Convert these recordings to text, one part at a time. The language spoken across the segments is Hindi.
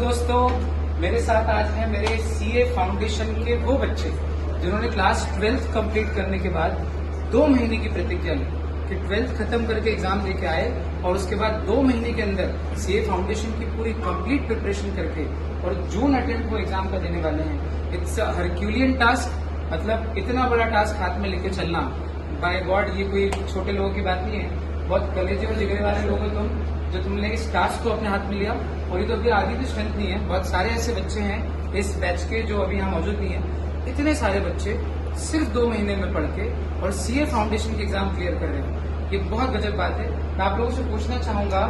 दोस्तों, मेरे साथ आज हैं मेरे सीए फाउंडेशन के वो बच्चे जिन्होंने क्लास 12th कंप्लीट करने के बाद 2 महीने की प्रतिज्ञा ली कि 12th खत्म करके एग्जाम देके आए और उसके बाद 2 महीने के अंदर सीए फाउंडेशन की पूरी कंप्लीट प्रिपरेशन करके और जून अटेम्प्ट वो एग्जाम का देने वाले हैं। इट्स अ हरक्यूलियन टास्क, मतलब इतना बड़ा टास्क हाथ में लेके चलना बाय गॉड, ये कोई छोटे लोगों की बात नहीं है। बहुत कलेजे और जिगरे वाले लोग हो तुम, जो तुमने इस टास्क को अपने हाथ में लिया। और ये तो अभी आगे की स्ट्रेंथ नहीं है, बहुत सारे ऐसे बच्चे हैं इस बैच के जो अभी यहाँ मौजूद नहीं है। इतने सारे बच्चे सिर्फ 2 महीने में पढ़ के और सीए फाउंडेशन के एग्जाम क्लियर कर रहे हैं। ये बहुत गजब बात है। मैं आप लोगों से पूछना चाहूंगा,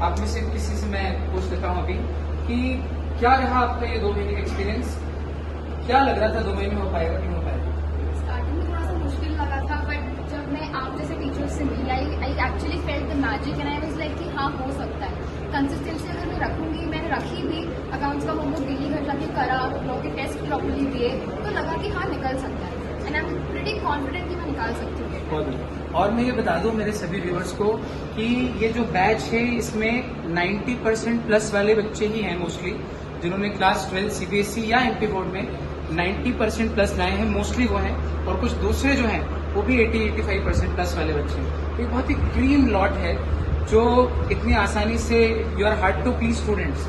आप में से किसी से मैं पूछ लेता हूँ अभी कि क्या रहा आपका ये 2 महीने का एक्सपीरियंस? क्या लग रहा था 2 महीने में हो पाएगा कि नहीं हो पाएगा? स्टार्टिंग में थोड़ा सा मुश्किल लगा था, बट जब मैं आप जैसे टीचर्स से मिली I actually felt the magic and I was like कि हाँ हो सकता है। कंसिस्टेंसी अगर मैं रखूंगी, मैंने रखी भी, अकाउंट्स का होमवर्क डेली घर जाके करा, लोगों के टेस्ट प्रॉपर्ली दिए, तो लगा कि हाँ निकल सकता है and I am pretty confident कि मैं निकाल सकती हूँ। और मैं ये बता दूं मेरे सभी व्यूअर्स को कि ये जो बैच है इसमें 90% प्लस वाले बच्चे ही हैं मोस्टली, जिन्होंने क्लास 12 सीबीएसई या एमपी बोर्ड में 90% प्लस लाए हैं, मोस्टली वो हैं। और कुछ दूसरे जो हैं वो भी 80-85% प्लस वाले बच्चे हैं। तो ये बहुत ही क्लीन लॉट है जो इतनी आसानी से you are hard to please students.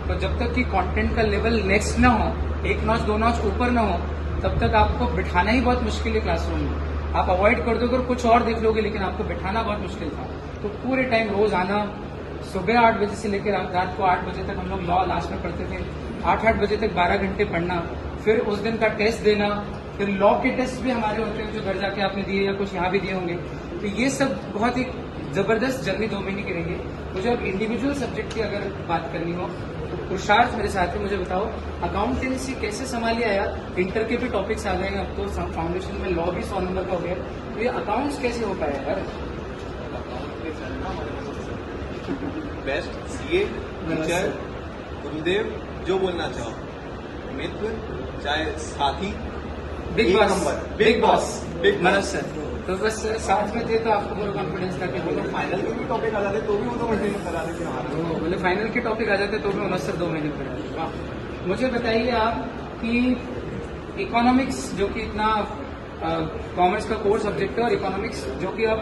तो जब तक कि कंटेंट का लेवल नेक्स्ट ना हो, 1 नॉच 2 नॉच ऊपर ना हो, तब तक आपको बिठाना ही बहुत मुश्किल है क्लासरूम में। आप अवॉइड कर दोगे और कुछ और देख लोगे, लेकिन आपको बिठाना बहुत मुश्किल था। तो पूरे टाइम रोज आना, सुबह 8 बजे से लेकर रात को 8 बजे तक हम लोग लॉ लास्ट में पढ़ते थे, 8 बजे तक 12 घंटे पढ़ना, फिर उस दिन का टेस्ट देना, फिर लॉ के टेस्ट भी हमारे होते हैं जो घर जाके आपने दिए या कुछ यहाँ भी दिए होंगे। तो ये सब बहुत ही जबरदस्त जर्नी 2 महीने की रही है। मुझे अब इंडिविजुअल सब्जेक्ट की अगर बात करनी हो तो पुरुषार्थ मेरे साथ है। मुझे बताओ अकाउंटेंसी कैसे संभाली आया? इंटर के भी टॉपिक्स आ गए हैं, अब तो फाउंडेशन में लॉ भी 100 नंबर का हो गया। तो ये अकाउंट्स कैसे हो पाया यार? बेस्ट सीए टीचर गुरुदेव, जो बोलना चाहो, मित्र चाहे साथी, big boss Manoj sir. Boss. तो बस साथ में थे तो आपको पूरा कॉन्फिडेंस था कि बोलो फाइनल के भी टॉपिक आ जाते तो भी वो तो महीने में करा देते हमारा। बोले फाइनल के टॉपिक आ जाते तो भी मनोज सर 2 महीने पढ़ा। वाह। मुझे बताइए आप कि इकोनॉमिक्स जो कि इतना कॉमर्स का कोर सब्जेक्ट है और इकोनॉमिक्स जो कि अब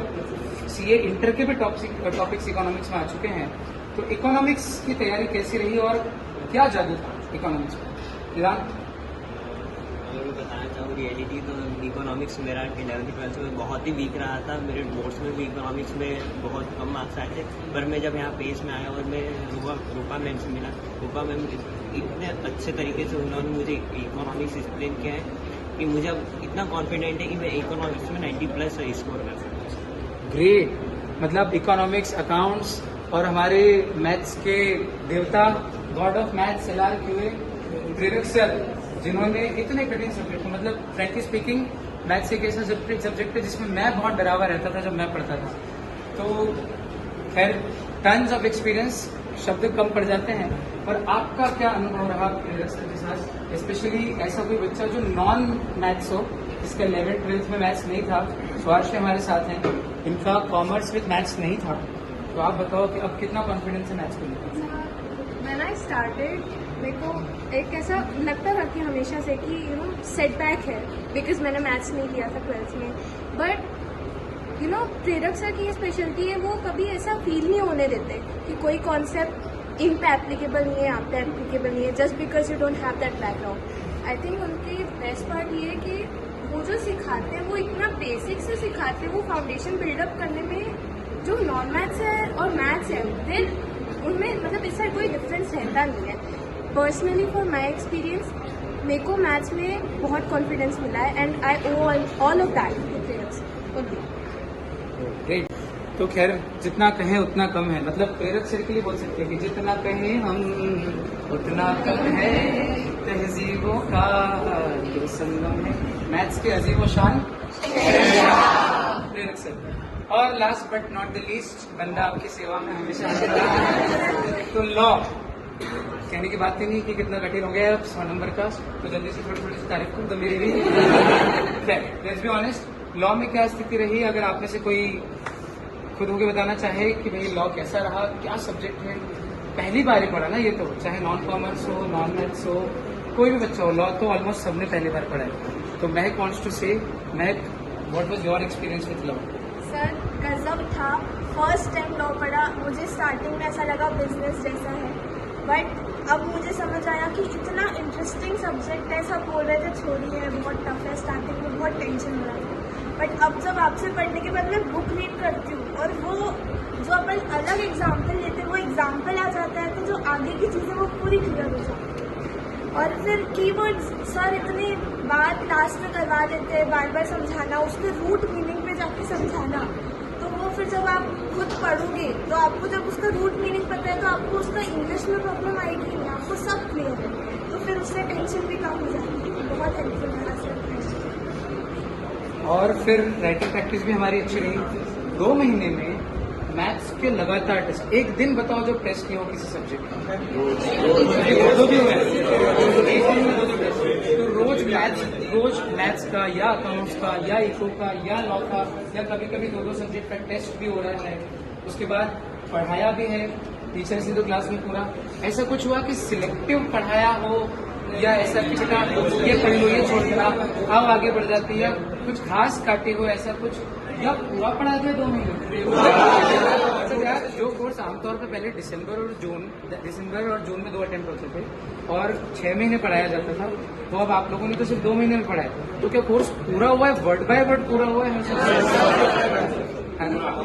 सीए इंटर के भी टॉपिक्स इकोनॉमिक्स में आ चुके हैं, तो इकोनॉमिक्स की तैयारी कैसी रही और क्या जादू था इकोनॉमिक्स में? ईरान, अगर मैं बताना चाहूँ रियलिटी, तो इकोनॉमिक्स मेरा 11th-12th में बहुत ही वीक रहा था। मेरे बोर्ड्स में भी इकोनॉमिक्स में बहुत कम मार्क्स आए थे, पर मैं जब यहाँ पेस में आया और मैं रूपा मैम से मिला, रूपा मैम इतने अच्छे तरीके से उन्होंने मुझे इकोनॉमिक्स एक्सप्लेन किया है कि मुझे अब इतना कॉन्फिडेंट है कि मैं इकोनॉमिक्स में 90+ स्कोर कर सकता हूँ। ग्रेट। मतलब इकोनॉमिक्स, अकाउंट्स और हमारे मैथ्स के देवता, गॉड ऑफ मैथ्स LRQA प्रेरक सर, जिन्होंने इतने कठिन सब्जेक्ट, मतलब फ्रैंकली स्पीकिंग मैथ्स एक ऐसा सब्जेक्ट है जिसमें मैं बहुत डरावा रहता था जब मैं पढ़ता था। तो खैर टन्स ऑफ एक्सपीरियंस, शब्द कम पड़ जाते हैं। पर आपका क्या अनुभव रहा प्रेरक सर के साथ? स्पेशली ऐसा कोई बच्चा जो नॉन मैथ्स हो, जिसका 11th-12th में मैथ्स नहीं था। स्वार्श हमारे साथ हैं, इनका कॉमर्स विद मैथ्स नहीं था। तो आप बताओ कि अब कितना कॉन्फिडेंस है मैथ्स को लेकर? When I started, मेरे को एक ऐसा लगता था कि हमेशा से कि सेटबैक है, बिकॉज मैंने मैथ्स नहीं किया था 12th में। बट प्रेरक सर की ये स्पेशलिटी है, वो कभी ऐसा फील नहीं होने देते कि कोई कॉन्सेप्ट इन पे एप्लीकेबल नहीं है, आप पे एप्लीकेबल नहीं है, just because you don't have that background. I think उनकी बेस्ट पार्ट ये है कि वो जो सिखाते हैं वो इतना बेसिक से सिखाते हैं, वो फाउंडेशन बिल्डअप करने में जो नॉन मैथ्स है और मैथ्स है फिर उनमें मतलब इससे कोई डिफरेंस रहता नहीं है। पर्सनली फॉर माई एक्सपीरियंस, मेरे को मैथ्स में बहुत कॉन्फिडेंस मिला है and I owe all of that to प्रेरक ओनली। ग्रेट। तो खैर जितना कहें उतना कम है, मतलब प्रेरक सर के लिए बोल सकते हैं कि जितना कहें हम उतना कम है, तहजीबों का जो संगम है। मैथ्स के अजीब व शान प्रेरक सर। और last but not the least, बंदा आपकी सेवा में हमेशा तो लॉ कहने की बात ही नहीं कि कितना कठिन हो गया अब 100 नंबर का, तो जल्दी से थोड़ी सी तारीफ करूँ तो मेरी भी। लेट्स बी ऑनेस्ट, लॉ में क्या स्थिति रही? अगर आप में से कोई खुद होके बताना चाहे कि भाई लॉ कैसा रहा, क्या सब्जेक्ट है, पहली बार ही पढ़ा ना ये, तो चाहे नॉन कॉमर्स हो, नॉन मैथ्स हो, कोई भी बच्चा हो, लॉ तो ऑलमोस्ट सबने पहली बार पढ़ा है। तो महक वांट्स टू से, महक what was your experience with law? Sir गजब था, फर्स्ट टाइम लॉ पढ़ा, मुझे स्टार्टिंग में ऐसा लगा बिजनेस जैसा है, बट अब मुझे समझ आया कि इतना इंटरेस्टिंग सब्जेक्ट है। सब बोल रहे थे छोड़िए बहुत टफ है, स्टार्टिंग में बहुत टेंशन हो रहा था, बट अब जब आपसे पढ़ने के बाद मैं बुक रीड करती हूँ और वो जो अपन अलग एग्जाम्पल लेते हैं वो एग्जाम्पल आ जाता है, तो जो आगे की चीज़ें वो पूरी क्लियर हो जाती है। और फिर कीवर्ड्स सर इतनी बार क्लास में करवा देते हैं, बार बार समझाना, उसके रूट मीनिंग पे जाके समझाना, तो वो फिर जब आप खुद पढ़ोगे तो आपको जब उसका रूट मीनिंग पता है तो आपको उसका इंग्लिश में प्रॉब्लम आएगी नहीं, आपको सब क्लियर है, तो फिर उससे टेंशन भी कम हो जाती है। बहुत हेल्पफुल रहा सर। और फिर राइटिंग प्रैक्टिस भी हमारी अच्छी रही। 2 महीने में मैथ्स के लगातार टेस्ट, एक दिन बताओ जब टेस्ट किया हो किसी सब्जेक्ट का, दो भी हुए, एक दिन में 2 टेस्ट, तो रोज मैथ्स का या अकाउंट्स का या इको का या लॉ का या कभी कभी 2 सब्जेक्ट का टेस्ट भी हो रहा है। उसके बाद पढ़ाया भी है टीचर से, तो क्लास में पूरा ऐसा कुछ हुआ कि सिलेक्टिव पढ़ाया हो या ऐसा कि बेटा ये पढ़ लो ये छोड़ देना अब आगे बढ़ जाती है, कुछ खास काटे हो ऐसा कुछ, या पूरा पढ़ा दिया 2 महीने? तो यार जो कोर्स आमतौर पर पहले दिसंबर और जून में 2 अटेम्प्ट होते थे और 6 महीने पढ़ाया जाता था, तो अब आप लोगों ने तो सिर्फ 2 महीने में पढ़ाया, तो क्या कोर्स पूरा हुआ है, वर्ड बाय वर्ड पूरा हुआ है ना?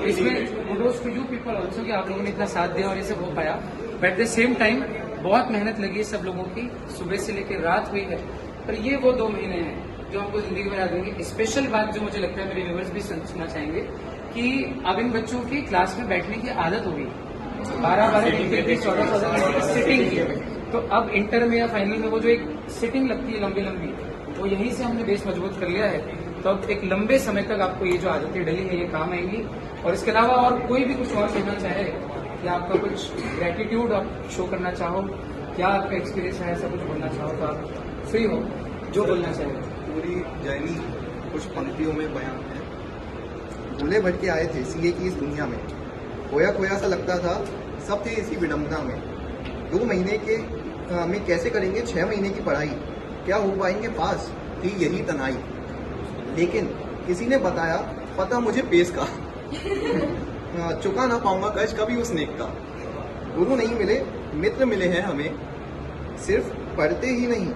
इसमें kudos to you people also कि आप लोगों ने इतना साथ दिया और ये सब हो पाया, but at the same time बहुत मेहनत लगी है सब लोगों की, सुबह से लेकर रात हुई है, पर ये वो 2 महीने हैं जो हमको जिंदगी में याद रहेंगे। स्पेशल बात जो मुझे लगता है मेरे व्यूअर्स भी सुनना चाहेंगे कि अब इन बच्चों की क्लास में बैठने की आदत हो गई, 12-12 घंटे की 14-14 घंटे की सिटिंग की, तो अब इंटर में या फाइनल में वो जो एक सिटिंग लगती है लंबी लंबी, वो यहीं से हमने बेस मजबूत कर लिया है। तो अब एक लंबे समय तक आपको ये जो आदतें डली है ये काम आएंगी। और इसके अलावा और कोई भी कुछ और कहना चाहे कि आपका कुछ ग्रेटिट्यूड आप शो करना चाहो, क्या आपका एक्सपीरियंस है, ऐसा कुछ बोलना चाहो तो आप फ्री हो जो बोलना चाहे। पूरी जर्नी कुछ पंक्तियों में बयान है। भूले भटके आए थे सीए की इस दुनिया में, खोया खोया सा लगता था, सब थे इसी विडंबना में। 2 महीने के में कैसे करेंगे 6 महीने की पढ़ाई, क्या हो पाएंगे पास, थी यही तनाई। लेकिन किसी ने बताया पता मुझे पेश का चुका ना पाऊंगा कर्ज कभी उस नेक का। गुरु नहीं मिले मित्र मिले हैं हमें, सिर्फ पढ़ते ही नहीं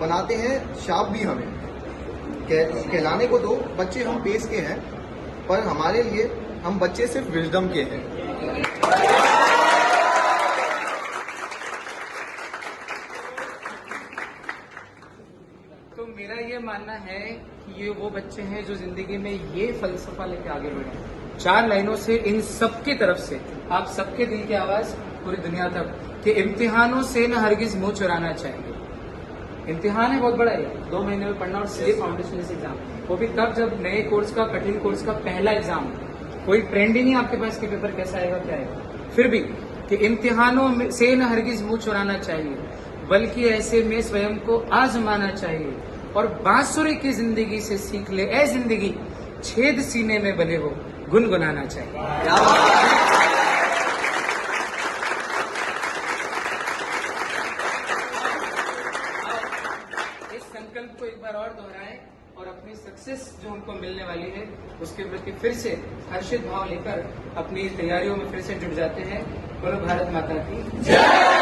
बनाते हैं शाप भी हमें। कहलाने को दो बच्चे हम पेश के हैं, पर हमारे लिए हम बच्चे सिर्फ विजडम के हैं। तो मेरा ये मानना है कि ये वो बच्चे हैं जो जिंदगी में ये फलसफा लेके आगे बढ़े। 4 लाइनों से इन सबकी तरफ से आप सबके दिल की आवाज पूरी दुनिया तक कि इम्तिहानों से न हरगिज मुंह चुराना चाहिए। इम्तिहान है बहुत बड़ा है, 2 महीने में पढ़ना और सीए फाउंडेशन एग्जाम, वो भी तब जब नए कोर्स का कठिन कोर्स का पहला एग्जाम, कोई ट्रेंड ही नहीं आपके पास कि पेपर कैसा आएगा क्या आएगा। फिर भी कि इम्तिहानों से न हरगिज मुंह चुराना चाहिए, बल्कि ऐसे में स्वयं को आजमाना चाहिए और बांसुरी की जिंदगी से सीख ले ए जिंदगी, छेद सीने में बने हो गुनगुनाना चाहिए। संकल्प को एक बार और दोहराएं और अपनी सक्सेस जो हमको मिलने वाली है उसके प्रति फिर से हर्षित भाव लेकर अपनी तैयारियों में फिर से जुट जाते हैं। बोलो भारत माता की जय।